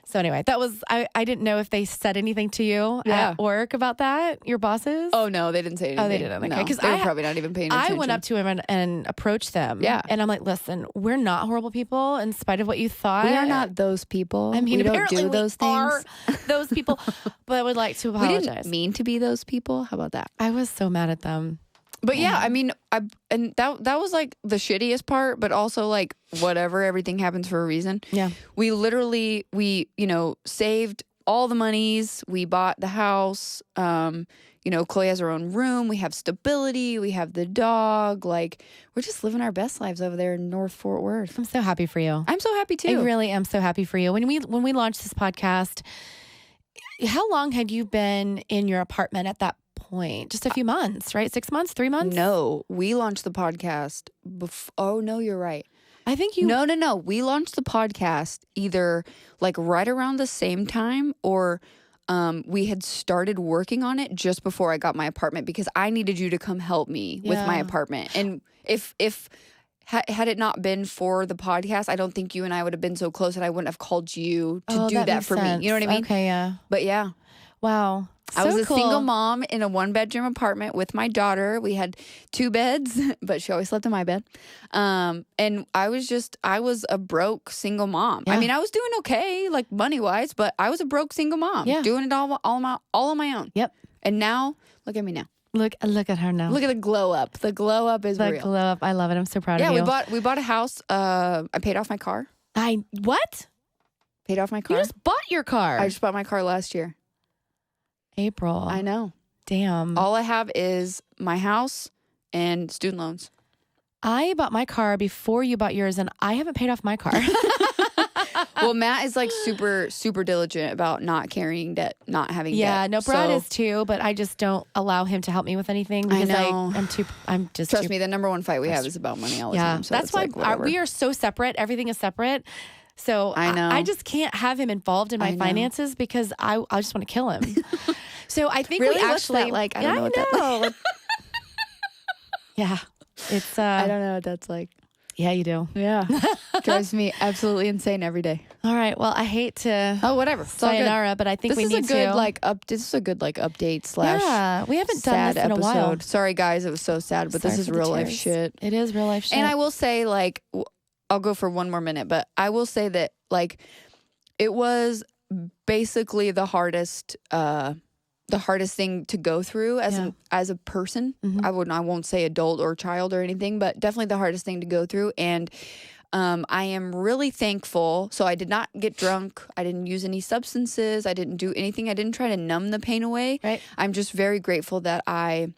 So anyway, that was, I didn't know if they said anything to you Yeah. at work about that, your bosses? Oh, no, they didn't say anything. Oh, they didn't. Okay. No, 'Cause they were I- probably not even paying attention. I went up to him and approached them. Yeah. And I'm like, listen, we're not horrible people in spite of what you thought. We are not those people. I mean, we don't apparently do those we are things. those people, but I would like to We apologize. didn't mean to be those people. How about that? I was so mad at them. But yeah, I mean, and that was like the shittiest part, but also like whatever, everything happens for a reason. Yeah. We literally, saved all the monies. We bought the house. Chloe has her own room. We have stability. We have the dog. Like, we're just living our best lives over there in North Fort Worth. I'm so happy for you. I'm so happy I too. really am so happy for you. When we launched this podcast, how long had you been in your apartment at that point? Just a few months, right? 6 months, 3 months? No, we launched the podcast. Oh, no, you're right. I think you. No. We launched the podcast either like right around the same time or we had started working on it just before I got my apartment because I needed you to come help me with my Yeah. apartment. And if had it not been for the podcast, I don't think you and I would have been so close and I wouldn't have called you to do that makes for sense. me. You know what I mean? Okay, yeah. But yeah. Wow. I was So a cool. single mom in a 1-bedroom apartment with my daughter. We had 2 beds, but she always slept in my bed. And I was a broke single mom. Yeah. I mean, I was doing okay, like money wise, but I was a broke single mom, Yeah. doing it all on my own. Yep. And now, look at me now. Look at her now. Look at the glow up. The glow up is the real. glow up. I love it. I'm so proud Yeah, of you. we bought a house. I paid off my car. What? Paid off my You car. just bought your car. I just bought my car last year. April. I know. Damn. All I have is my house and student loans. I bought my car before you bought yours, and I haven't paid off my car. Well, Matt is like super, super diligent about not carrying debt, not having Yeah, debt. no, Brad So, is too, but I just don't allow him to help me with anything I because know. I'm just Trust too. me, the number one fight we have is about money all the Yeah, time. So that's it's why like, whatever. we are so separate. Everything is separate. So I know. I just can't have him involved in my I know. finances because I just want to kill him. So I think Really? we What's actually that like? I Yeah, don't know what that know. Yeah, it's I don't know what that's like. yeah, you do. Yeah. Drives me absolutely insane every day. All right. Well, I hate to Oh, whatever. It's all good. sayonara, but I think This we is need a good to. this is a good update slash Yeah, we haven't done sad this in a episode. while. Sorry guys, it was so sad, but Sorry this is for the real life tears. shit. It is real life shit. And I will say, like, I'll go for one more minute, but I will say that, like, it was basically the hardest thing to go through as a person. Mhm. I won't say adult or child or anything, but definitely the hardest thing to go through. And I am really thankful. So I did not get drunk. I didn't use any substances. I didn't do anything. I didn't try to numb the pain away. Right. I'm just very grateful that I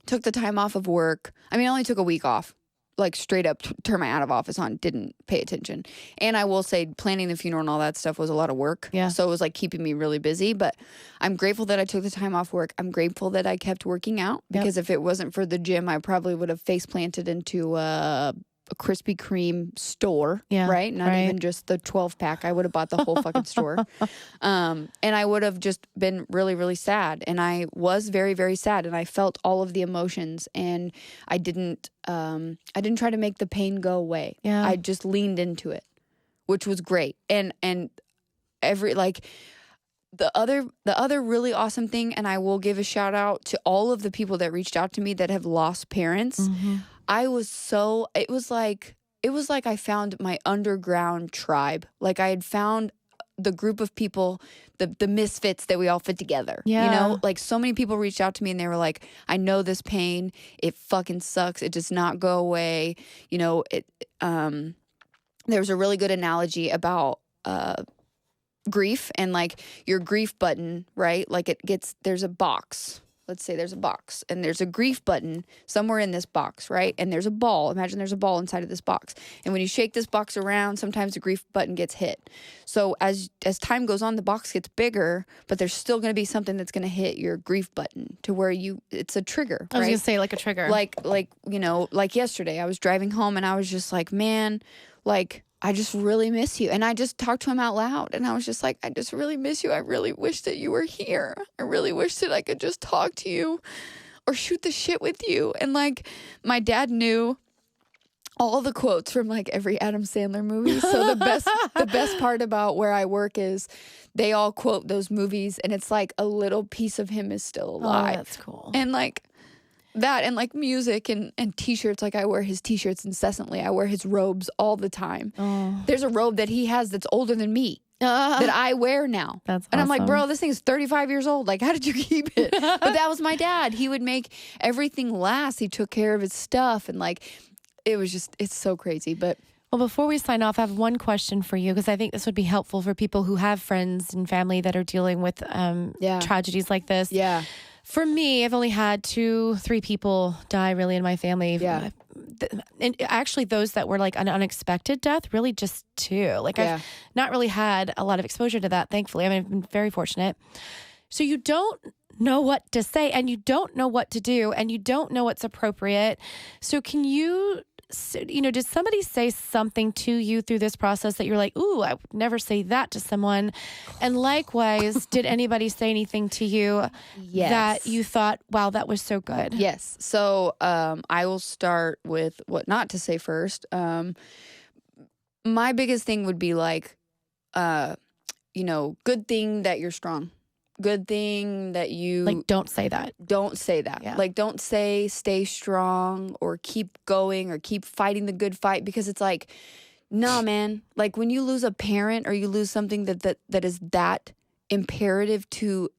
took the time off of work. I mean, I only took a week off, like straight up turn my out of office on, didn't pay attention. And I will say planning the funeral and all that stuff was a lot of work. Yeah. So it was like keeping me really busy, but I'm grateful that I took the time off work. I'm grateful that I kept working out because if it wasn't for the gym, I probably would have face planted into a Krispy Kreme store, Yeah, right? Not right. even just the 12 pack. I would have bought the whole fucking store. And I would have just been really, really sad. And I was very, very sad. And I felt all of the emotions. And I didn't try to make the pain go away. Yeah. I just leaned into it, which was great. And every like the other really awesome thing, and I will give a shout out to all of the people that reached out to me that have lost parents. Mm-hmm. It was like I found my underground tribe. Like I had found the group of people, the misfits that we all fit together. Yeah. You know, like so many people reached out to me and they were like, I know this pain. It fucking sucks. It does not go away. You know, there was a really good analogy about grief and like your grief button, right? Like there's a box. Let's say there's a box and there's a grief button somewhere in this box, right? And there's a ball. Imagine there's a ball inside of this box. And when you shake this box around, sometimes the grief button gets hit. So as time goes on, the box gets bigger, but there's still going to be something that's going to hit your grief button to where it's a trigger, right? I was going to say like a trigger. Like, you know, like yesterday I was driving home and I was just like, man, like, I just really miss you. And I just talked to him out loud. And I was just like, I just really miss you. I really wish that you were here. I really wish that I could just talk to you or shoot the shit with you. And like, my dad knew all the quotes from like every Adam Sandler movie. So the best part about where I work is they all quote those movies. And it's like a little piece of him is still alive. Oh, that's cool. And like, that and like music and t-shirts. Like I wear his t-shirts incessantly. I wear his robes all the time. Oh. There's a robe that he has that's older than me that I wear now. That's and I'm like, awesome. bro, this thing is 35 years old. Like, how did you keep it? But that was my dad. He would make everything last. He took care of his stuff. And like, it's so crazy. But Well, before we sign off, I have one question for you because I think this would be helpful for people who have friends and family that are dealing with tragedies like this. yeah. For me, I've only had 2-3 people die really in my family. Yeah. And actually those that were like an unexpected death, really just 2. Like I've not really had a lot of exposure to that, thankfully. I mean, I've been very fortunate. So you don't know what to say and you don't know what to do and you don't know what's appropriate. So can you, did somebody say something to you through this process that you're like, ooh, I would never say that to someone? And likewise, did anybody say anything to you that you thought, wow, that was so good? Yes. So I will start with what not to say first. My biggest thing would be like, good thing that you're strong. Good thing that you like don't say that. Don't say that. Yeah. Like don't say stay strong or keep going or keep fighting the good fight because it's like, nah, man. Like when you lose a parent or you lose something that is that imperative to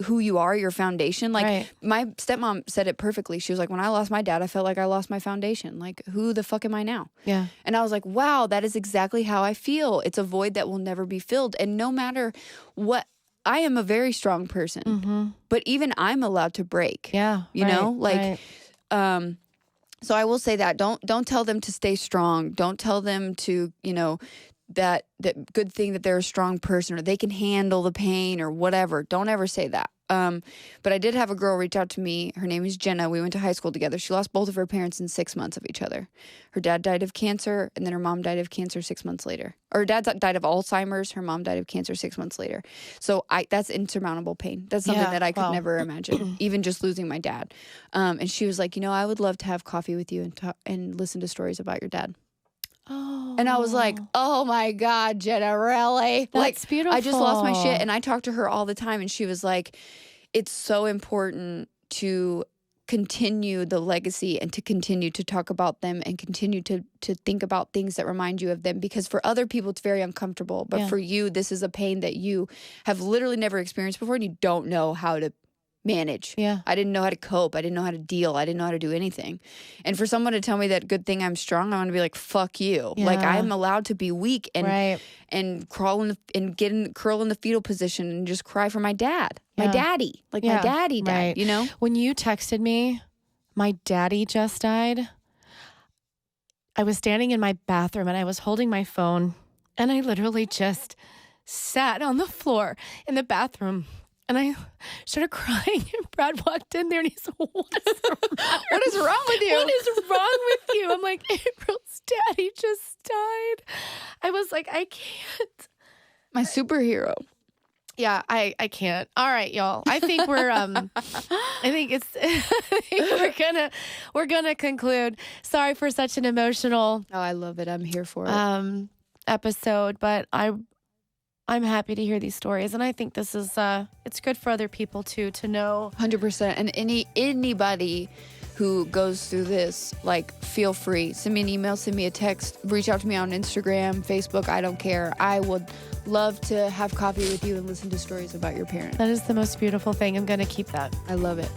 who you are, your foundation. Like my stepmom said it perfectly. She was like, when I lost my dad, I felt like I lost my foundation. Like who the fuck am I now? Yeah. And I was like, wow, that is exactly how I feel. It's a void that will never be filled. And no matter what, I am a very strong person, but even I'm allowed to break. Yeah. You know, like, so I will say that don't tell them to stay strong. Don't tell them to, that good thing that they're a strong person or they can handle the pain or whatever. Don't ever say that. But I did have a girl reach out to me. Her name is Jenna. We went to high school together. She lost both of her parents in 6 months of each other. Her dad died of cancer, and then her mom died of cancer 6 months later. Or her dad died of Alzheimer's. Her mom died of cancer 6 months later. So that's insurmountable pain. That's something that I could never imagine, even just losing my dad. And she was like, I would love to have coffee with you and listen to stories about your dad. Oh. And I was like, oh my God, Jenna, really? That's beautiful. I just lost my shit. And I talk to her all the time. And she was like, it's so important to continue the legacy and to continue to talk about them and continue to think about things that remind you of them. Because for other people, it's very uncomfortable. But for you, this is a pain that you have literally never experienced before and you don't know how to manage. Yeah. I didn't know how to cope. I didn't know how to deal. I didn't know how to do anything. And for someone to tell me that good thing I'm strong, I want to be like, fuck you. Yeah. Like I'm allowed to be weak and curl in the fetal position and just cry for my dad. My daddy. Like my daddy died, When you texted me, my daddy just died, I was standing in my bathroom and I was holding my phone and I literally just sat on the floor in the bathroom And I started crying, and Brad walked in there and he's, what is wrong with you? What is wrong with you? I'm like, April's daddy just died. I was like, I can't. My superhero. Yeah, I can't. All right, y'all. I think we're we're gonna conclude. Sorry for such an emotional Oh, I love it. I'm here for it. Episode, but I'm happy to hear these stories, and I think this is it's good for other people too to know. 100%. And anybody who goes through this, like, feel free. Send me an email, send me a text, reach out to me on Instagram, Facebook. I don't care. I would love to have coffee with you and listen to stories about your parents. That is the most beautiful thing. I'm going to keep that. I love it.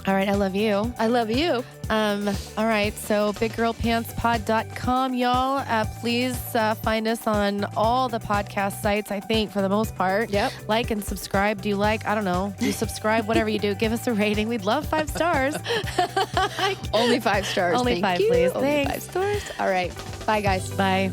All right, I love you. I love you. All right, so biggirlpantspod.com, y'all. Please find us on all the podcast sites, I think, for the most part. Yep. Like and subscribe. Do you like? I don't know. Do you subscribe? Whatever you do, give us a rating. We'd love 5 stars. Only 5 stars. Only Thank 5, you. please. Only Thanks. 5 stars. All right. Bye, guys. Bye.